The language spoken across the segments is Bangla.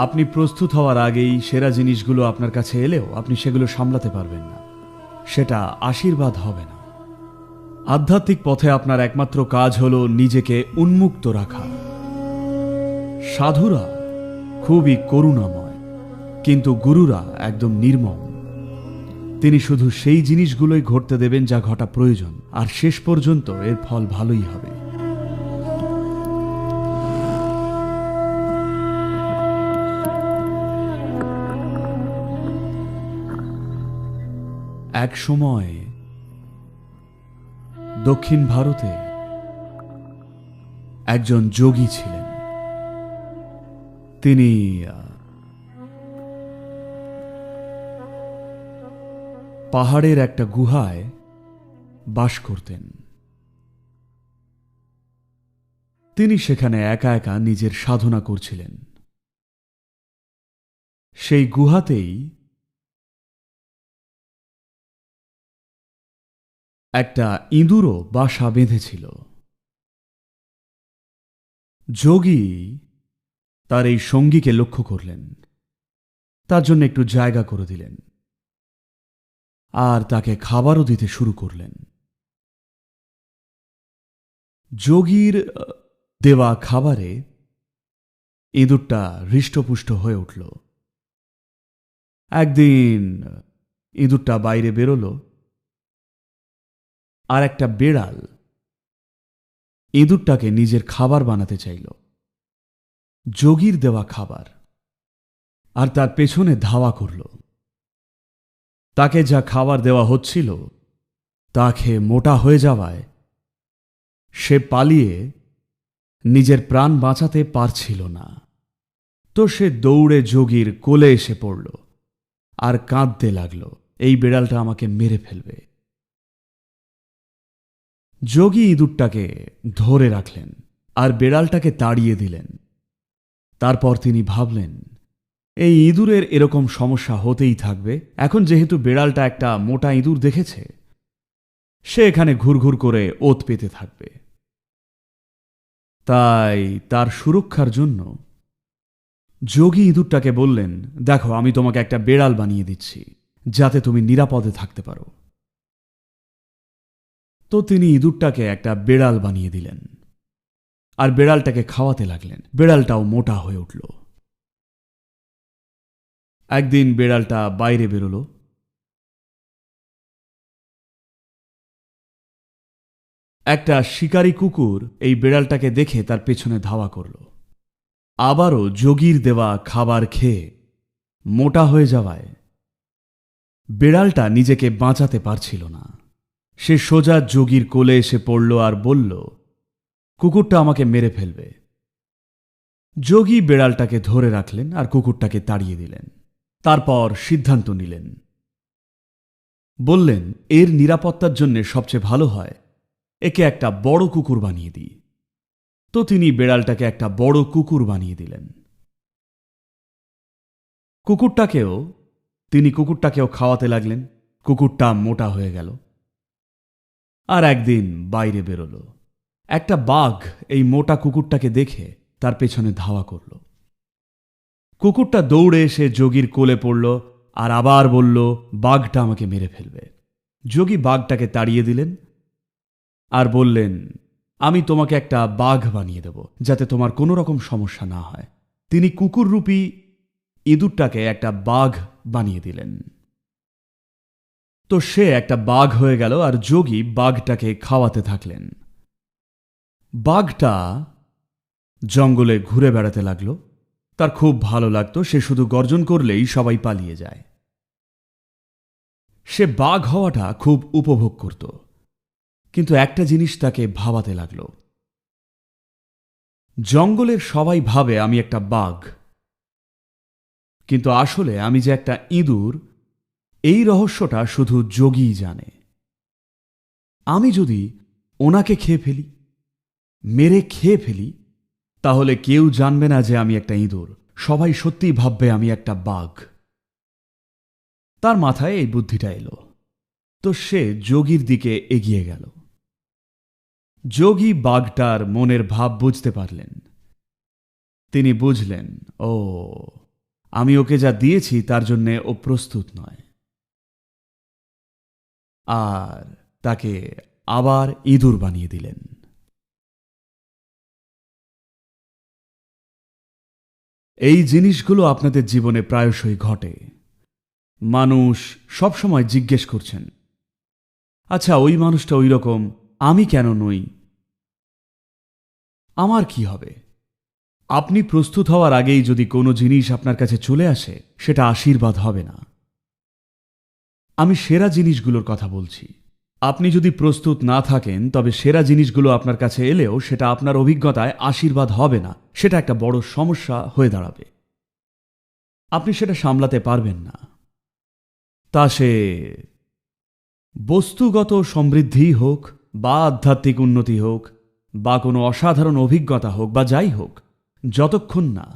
আপনি প্রস্তুত হওয়ার আগেই সেরা জিনিসগুলো আপনার কাছে এলেও আপনি সেগুলো সামলাতে পারবেন না। সেটা আশীর্বাদ হবে না। আধ্যাত্মিক পথে আপনার একমাত্র কাজ হলো নিজেকে উন্মুক্ত রাখা। সাধুরা খুবই করুণাময়, কিন্তু গুরুরা একদম নির্মম। তিনি শুধু সেই জিনিসগুলোই ঘটতে দেবেন যা ঘটা প্রয়োজন, আর শেষ পর্যন্ত এর ফল ভালোই হবে। এক সময় দক্ষিণ ভারতে একজন যোগী ছিলেন। তিনি পাহাড়ের একটা গুহায় বাস করতেন। তিনি সেখানে একা একা নিজের সাধনা করছিলেন। সেই গুহাতেই একটা ইঁদুরও বাসা বেঁধেছিল। যোগী তার এই সঙ্গীকে লক্ষ্য করলেন, তার জন্য একটু জায়গা করে দিলেন, আর তাকে খাবারও দিতে শুরু করলেন। যোগীর দেওয়া খাবারে ইঁদুরটা হৃষ্টপুষ্ট হয়ে উঠল। একদিন ইঁদুরটা বাইরে বেরোলো, আর একটা বেড়াল ইঁদুরটাকে নিজের খাবার বানাতে চাইল, যোগীর দেওয়া খাবার, আর তার পেছনে ধাওয়া করল। তাকে যা খাবার দেওয়া হচ্ছিল তা খেয়ে মোটা হয়ে যাওয়ায় সে পালিয়ে নিজের প্রাণ বাঁচাতে পারছিল না। তো সে দৌড়ে যোগীর কোলে এসে পড়ল আর কাঁদতে লাগল, এই বেড়ালটা আমাকে মেরে ফেলবে। যোগী ইঁদুরটাকে ধরে রাখলেন আর বেড়ালটাকে তাড়িয়ে দিলেন। তারপর তিনি ভাবলেন, এই ইঁদুরের এরকম সমস্যা হতেই থাকবে। এখন যেহেতু বেড়ালটা একটা মোটা ইঁদুর দেখেছে, সে এখানে ঘুরঘুর করে ওত পেতে থাকবে। তাই তার সুরক্ষার জন্য যোগী ইঁদুরটাকে বললেন, দেখো, আমি তোমাকে একটা বেড়াল বানিয়ে দিচ্ছি যাতে তুমি নিরাপদে থাকতে পারো। তো তিনি ইঁদুরটাকে একটা বেড়াল বানিয়ে দিলেন আর বেড়ালটাকে খাওয়াতে লাগলেন। বেড়ালটাও মোটা হয়ে উঠল। একদিন বেড়ালটা বাইরে বেরোল। একটা শিকারী কুকুর এই বেড়ালটাকে দেখে তার পেছনে ধাওয়া করল। আবারও যোগীর দেওয়া খাবার খেয়ে মোটা হয়ে যাওয়ায় বেড়ালটা নিজেকে বাঁচাতে পারছিল না। সে সোজা যোগীর কোলে এসে পড়ল আর বলল, কুকুরটা আমাকে মেরে ফেলবে। যোগী বেড়ালটাকে ধরে রাখলেন আর কুকুরটাকে তাড়িয়ে দিলেন। তারপর সিদ্ধান্ত নিলেন, বললেন, এর নিরাপত্তার জন্য সবচেয়ে ভালো হয় একে একটা বড় কুকুর বানিয়ে দিই। তো তিনি বেড়ালটাকে একটা বড় কুকুর বানিয়ে দিলেন। কুকুরটাকেও খাওয়াতে লাগলেন। কুকুরটা মোটা হয়ে গেল। আর একদিন বাইরে বেরোল। একটা বাঘ এই মোটা কুকুরটাকে দেখে তার পেছনে ধাওয়া করল। কুকুরটা দৌড়ে এসে যোগীর কোলে পড়ল আর আবার বলল, বাঘটা আমাকে মেরে ফেলবে। যোগী বাঘটাকে তাড়িয়ে দিলেন আর বললেন, আমি তোমাকে একটা বাঘ বানিয়ে দেব যাতে তোমার কোনো রকম সমস্যা না হয়। তিনি কুকুররূপী ইঁদুরটাকে একটা বাঘ বানিয়ে দিলেন। তো সে একটা বাঘ হয়ে গেল আর যোগী বাঘটাকে খাওয়াতে থাকলেন। বাঘটা জঙ্গলে ঘুরে বেড়াতে লাগল। তার খুব ভালো লাগতো। সে শুধু গর্জন করলেই সবাই পালিয়ে যায়। সে বাঘ হওয়াটা খুব উপভোগ করত। কিন্তু একটা জিনিস তাকে ভাবাতে লাগল, জঙ্গলের সবাই ভাবে আমি একটা বাঘ, কিন্তু আসলে আমি যে একটা ইঁদুর, এই রহস্যটা শুধু যোগীই জানে। আমি যদি ওনাকে মেরে খেয়ে ফেলি, তাহলে কেউ জানবে না যে আমি একটা ইঁদুর। সবাই সত্যিই ভাববে আমি একটা বাঘ। তার মাথায় এই বুদ্ধিটা এলো। তো সে যোগীর দিকে এগিয়ে গেল। যোগী বাঘটার মনের ভাব বুঝতে পারলেন। তিনি বুঝলেন, ও, আমি ওকে যা দিয়েছি তার জন্যে ও প্রস্তুত নয়। আর তাকে আবার ইঁদুর বানিয়ে দিলেন। এই জিনিসগুলো আপনাদের জীবনে প্রায়শই ঘটে। মানুষ সবসময় জিজ্ঞেস করছেন, আচ্ছা ওই মানুষটা ওই রকম, আমি কেন নই, আমার কি হবে? আপনি প্রস্তুত হওয়ার আগেই যদি কোনো জিনিস আপনার কাছে চলে আসে, সেটা আশীর্বাদ হবে না। আমি সেরা জিনিসগুলোর কথা বলছি। আপনি যদি প্রস্তুত না থাকেন, তবে সেরা জিনিসগুলো আপনার কাছে এলেও সেটা আপনার অভিজ্ঞতায় আশীর্বাদ হবে না, সেটা একটা বড় সমস্যা হয়ে দাঁড়াবে। আপনি সেটা সামলাতে পারবেন না। তা সে বস্তুগত সমৃদ্ধি হোক, বা আধ্যাত্মিক উন্নতি হোক, বা কোনো অসাধারণ অভিজ্ঞতা হোক, বা যাই হোক, যতক্ষণ না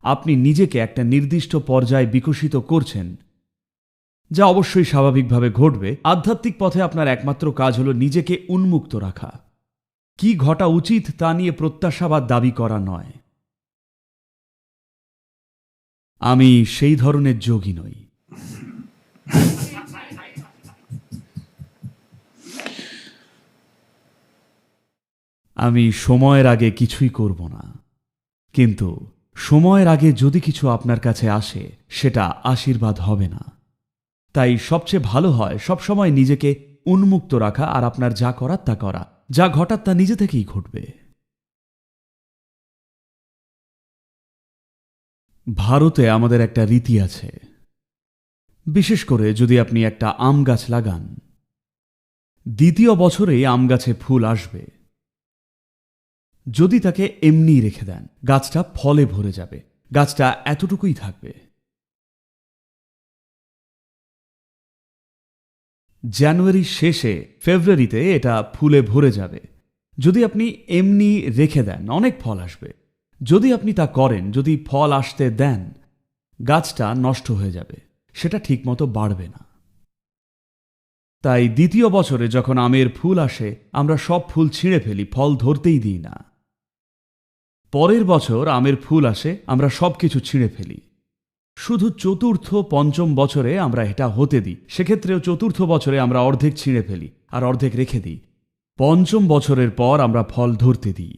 আপনি নিজেকে একটা নির্দিষ্ট পর্যায়ে বিকশিত করছেন, যা অবশ্যই স্বাভাবিকভাবে ঘটবে, আধ্যাত্মিক পথে আপনার একমাত্র কাজ হলো নিজেকে উন্মুক্ত রাখা। কি ঘটা উচিত তা নিয়ে প্রত্যাশা বা দাবি করা নয়। আমি সেই ধরনের যোগী নই। আমি সময়ের আগে কিছুই করব না, কিন্তু সময়ের আগে যদি কিছু আপনার কাছে আসে, সেটা আশীর্বাদ হবে না। তাই সবচেয়ে ভালো হয় সবসময় নিজেকে উন্মুক্ত রাখা, আর আপনার যা করার তা করা, যা ঘটার তা নিজে থেকেই ঘটবে। ভারতে আমাদের একটা রীতি আছে, বিশেষ করে যদি আপনি একটা আম গাছ লাগান, দ্বিতীয় বছরেই আম গাছে ফুল আসবে। যদি তাকে এমনি রেখে দেন, গাছটা ফলে ভরে যাবে, গাছটা এতটুকুই থাকবে। জানুয়ারির শেষে ফেব্রুয়ারিতে এটা ফুলে ভরে যাবে। যদি আপনি এমনি রেখে দেন, অনেক ফল আসবে। যদি আপনি তা করেন, যদি ফল আসতে দেন, গাছটা নষ্ট হয়ে যাবে, সেটা ঠিকমতো বাড়বে না। তাই দ্বিতীয় বছরে যখন আমের ফুল আসে, আমরা সব ফুল ছিঁড়ে ফেলি, ফল ধরতেই দিই না। পরের বছর আমের ফুল আসে, আমরা সব কিছু ছিঁড়ে ফেলি। শুধু চতুর্থ পঞ্চম বছরে আমরা এটা হতে দিই। সেক্ষেত্রেও চতুর্থ বছরে আমরা অর্ধেক ছিঁড়ে ফেলি আর অর্ধেক রেখে দিই। পঞ্চম বছরের পর আমরা ফল ধরতে দিই।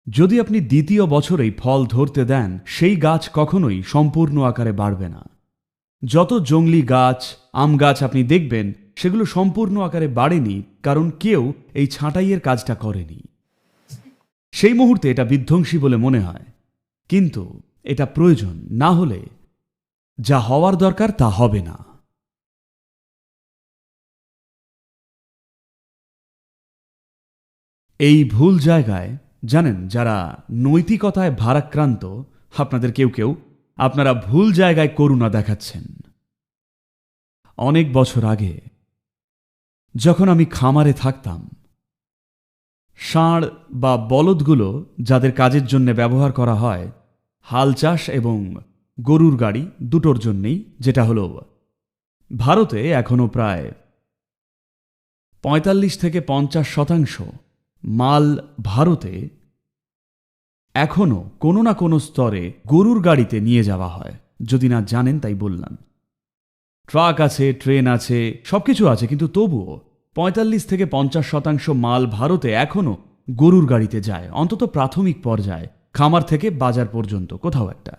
যদি আপনি দ্বিতীয় বছরেই ফল ধরতে দেন, সেই গাছ কখনোই সম্পূর্ণ আকারে বাড়বে না। যত জংলি গাছ, আম গাছ আপনি দেখবেন, সেগুলো সম্পূর্ণ আকারে বাড়েনি, কারণ কেউ এই ছাঁটাইয়ের কাজটা করেনি। সেই মুহূর্তে এটা বিধ্বংসী বলে মনে হয়, কিন্তু এটা প্রয়োজন। না হলে যা হওয়ার দরকার তা হবে না। এই ভুল জায়গায়, জানেন, যারা নৈতিকতায় ভারাক্রান্ত, আপনাদের কেউ কেউ, আপনারা ভুল জায়গায় করুণা দেখাচ্ছেন। অনেক বছর আগে যখন আমি খামারে থাকতাম, ষাঁড় বা বলদগুলো যাদের কাজের জন্য ব্যবহার করা হয়, হাল চাষ এবং গরুর গাড়ি দুটোর জন্যেই, যেটা হলো ভারতে এখনও প্রায় 45-50% মাল ভারতে এখনও কোনো না কোনো স্তরে গরুর গাড়িতে নিয়ে যাওয়া হয়। যদি না জানেন তাই বললাম। ট্রাক আছে, ট্রেন আছে, সবকিছু আছে, কিন্তু তবুও 45-50% মাল ভারতে এখনও গরুর গাড়িতে যায়, অন্তত প্রাথমিক পর্যায়ে, খামার থেকে বাজার পর্যন্ত কোথাও একটা।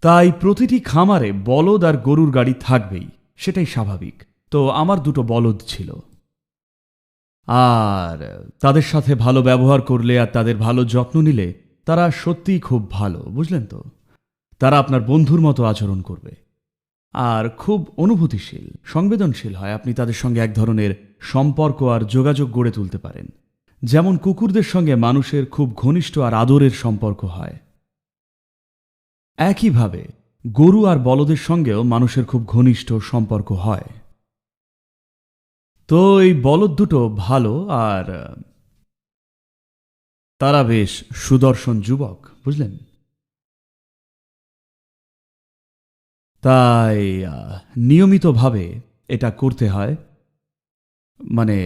তাই প্রতিটি খামারে বলদ আর গরুর গাড়ি থাকবেই, সেটাই স্বাভাবিক। তো আমার দুটো বলদ ছিল, আর তাদের সাথে ভালো ব্যবহার করলে আর তাদের ভালো যত্ন নিলে তারা সত্যিই খুব ভালো, বুঝলেন তো? তারা আপনার বন্ধুর মতো আচরণ করবে আর খুব অনুভূতিশীল, সংবেদনশীল হয়। আপনি তাদের সঙ্গে এক ধরনের সম্পর্ক আর যোগাযোগ গড়ে তুলতে পারেন, যেমন কুকুরদের সঙ্গে মানুষের খুব ঘনিষ্ঠ আর আদরের সম্পর্ক হয়। একইভাবে গরু আর বলদের সঙ্গেও মানুষের খুব ঘনিষ্ঠ সম্পর্ক হয়। তো এই বলদ দুটো ভালো, আর তারা বেশ সুদর্শন যুবক, বুঝলেন? তাই নিয়মিতভাবে এটা করতে হয়। মানে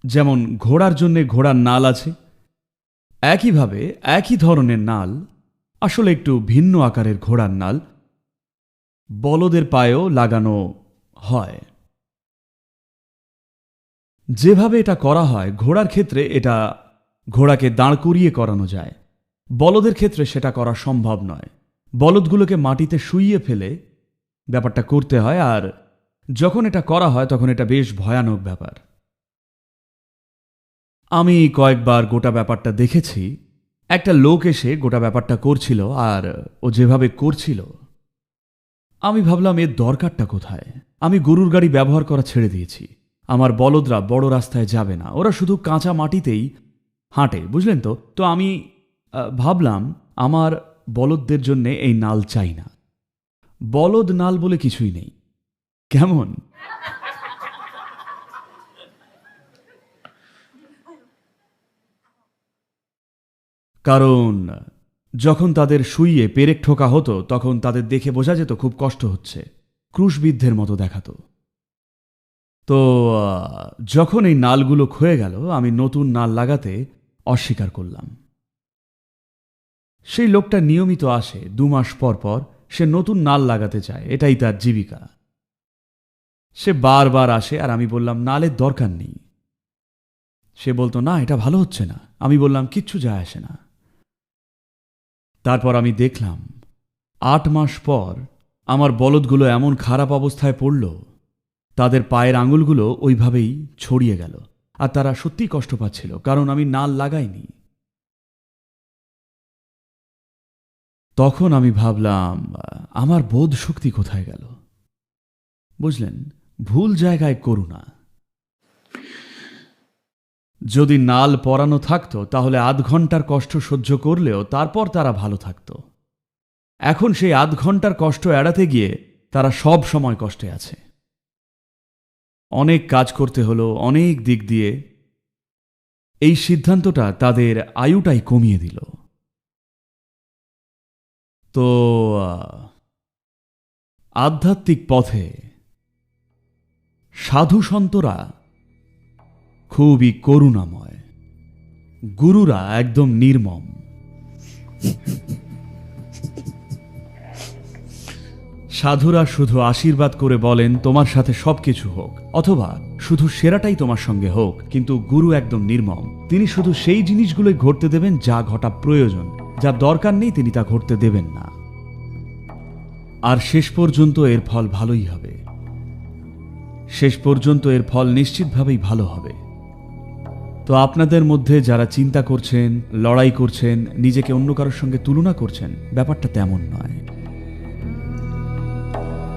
যেমন ঘোড়ার জন্যে ঘোড়ার নাল আছে, একইভাবে একই ধরনের নাল, আসলে একটু ভিন্ন আকারের ঘোড়ার নাল, বলদের পায়েও লাগানো হয়। যেভাবে এটা করা হয়, ঘোড়ার ক্ষেত্রে এটা ঘোড়াকে দাঁড় করিয়ে করানো যায়, বলদের ক্ষেত্রে সেটা করা সম্ভব নয়। বলদগুলোকে মাটিতে শুইয়ে ফেলে ব্যাপারটা করতে হয়, আর যখন এটা করা হয় তখন এটা বেশ ভয়ানক ব্যাপার। আমি কয়েকবার গোটা ব্যাপারটা দেখেছি। একটা লোক এসে গোটা ব্যাপারটা করছিল, আর ও যেভাবে করছিল আমি ভাবলাম এর দরকারটা কোথায়। আমি গরুর গাড়ি ব্যবহার করা ছেড়ে দিয়েছি। আমার বলদরা বড় রাস্তায় যাবে না, ওরা শুধু কাঁচা মাটিতেই হাঁটে, বুঝলেন তো। তো আমি ভাবলাম আমার বলদদের জন্যে এই নাল চাই না। বলদ নাল বলে কিছুই নেই, কেমন? কারণ যখন তাদের শুইয়ে পেরেক ঠোকা হতো তখন তাদের দেখে বোঝা যেত খুব কষ্ট হচ্ছে, ক্রুশবিদ্ধের মতো দেখাতো। তো যখন এই নালগুলো ক্ষয়ে গেল, আমি নতুন নাল লাগাতে অস্বীকার করলাম। সেই লোকটা নিয়মিত আসে, 2 মাস পর পর সে নতুন নাল লাগাতে চায়, এটাই তার জীবিকা। সে বারবার আসে, আর আমি বললাম নালের দরকার নেই। সে বলতো না এটা ভালো হচ্ছে না। আমি বললাম কিচ্ছু যায় আসে না। তারপর আমি দেখলাম 8 মাস পর আমার বলদগুলো এমন খারাপ অবস্থায় পড়ল, তাদের পায়ের আঙুলগুলো ওইভাবেই ছড়িয়ে গেল, আর তারা সত্যিই কষ্ট পাচ্ছিল, কারণ আমি নাল লাগাইনি। তখন আমি ভাবলাম আমার বোধ শক্তি কোথায় গেল। বুঝলেন, ভুল জায়গায় করুণা। যদি নাল পরানো থাকতো তাহলে 8 ঘন্টার কষ্ট সহ্য করলেও তারপর তারা ভালো থাকত। এখন সেই 8 ঘন্টার কষ্ট এড়াতে গিয়ে তারা সব সময় কষ্টে আছে। অনেক কাজ করতে হলো, অনেক দিক দিয়ে। এই সিদ্ধান্তটা তাদের আয়ুটাই কমিয়ে দিল। তো আধ্যাত্মিক পথে সাধু সন্তরা খুবই করুণাময়, গুরুরা একদম নির্মম। সাধুরা শুধু আশীর্বাদ করে বলেন তোমার সাথে সবকিছু হোক, অথবা শুধু সেরাটাই তোমার সঙ্গে হোক, কিন্তু গুরু একদম নির্মম। তিনি শুধু সেই জিনিসগুলোই ঘটতে দেবেন যা ঘটা প্রয়োজন, যা দরকার নেই তিনি তা ঘটতে দেবেন না। আর শেষ পর্যন্ত এর ফল ভালোই হবে, শেষ পর্যন্ত এর ফল নিশ্চিতভাবেই ভালো হবে। তো আপনাদের মধ্যে যারা চিন্তা করছেন, লড়াই করছেন, নিজেকে অন্য কারোর সঙ্গে তুলনা করছেন, ব্যাপারটা তেমন নয়।